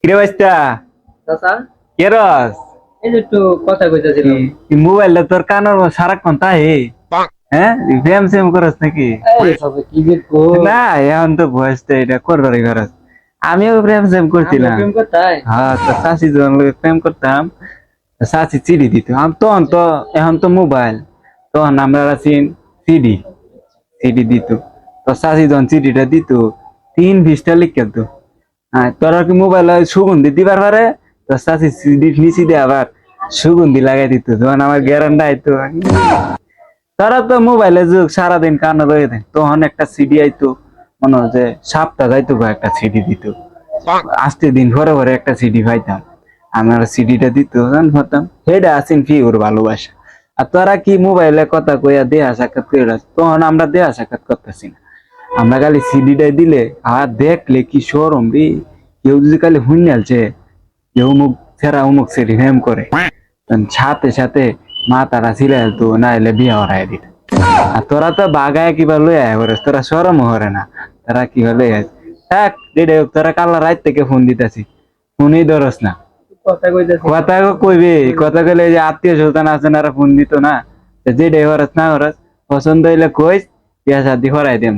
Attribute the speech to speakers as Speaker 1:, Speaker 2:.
Speaker 1: কিরে বাইস্তা
Speaker 2: চাচা
Speaker 1: কেরস
Speaker 2: এই যে একটু কথা কইতাছিলাম।
Speaker 1: মোবাইলটা তোর কানের সারাক্ষণ তাই হ্যাঁ ব্যায়াম স্যাম করস নাকি?
Speaker 2: এই সবে কি যে কো
Speaker 1: না এখন তো বয়সটা এটা করবারই খরচ। আমিও প্রেম সেম
Speaker 2: আমরা
Speaker 1: করছিলাম।
Speaker 2: প্রেম করতাই।
Speaker 1: হ্যাঁ তো চাষি যখন লগে প্রেম করতাম চাষি চিঠি দিত এখন তো মোবাইল তখন আমরা সিডি সিডি দিত। তো চাষি যখন চিঠিটা দিত 3 পৃষ্ঠা লিখে তো তোর কি মোবাইল সুগন্ধি দিবার পারে তো চাষি সিডি নিচি দিয়ে আবার সুগন্ধি লাগাই দিত যখন আমার গ্যারান্টি আইতো। তারা তো মোবাইলে যুগ সারাদিন কানে রয়ে দেয় তখন একটা সিডি আইতো মনে হয় যে সপ্তাহ যাইতো বা একটা সিডি দিত। আসতে দিন ভরে ভরে একটা সিডি পাইতাম আমার সিডিটা দিত ভাবতাম হেডা আছেন কি ওর ভালোবাসা। আর তোরা কি মোবাইলে কথা কইয়া দেয়া সাক্ষাৎ করে তখন আমরা দেয়া সাক্ষাৎ করতেছি না আমরা খালি সিডিটাই দিলে আর দেখলে কি সরম রে কেউ যদি খালি হুইনালছে যে অমুক ছেড়া অমুক সেরি হেম করে তখন সাথে সাথে মাথাটা ছিলে তো না এলে বিয়া হরাই দিত। আর তোরা তো বাগায় কিবা লই আয় করে তোরা সরম হরে না তারা কি হলে থাক রে তোরা কালা রাত থেকে ফোন দিতেছি ফোনই ধরস না।
Speaker 2: কথা কইতাছি।
Speaker 1: কথা কইবে কথা কইলে যে আত্মীয় স্বজন আছে না ফোন দিত না যে হরস না হরস পছন্দ হইলে কইস বিয়া শাদি করাই দেন।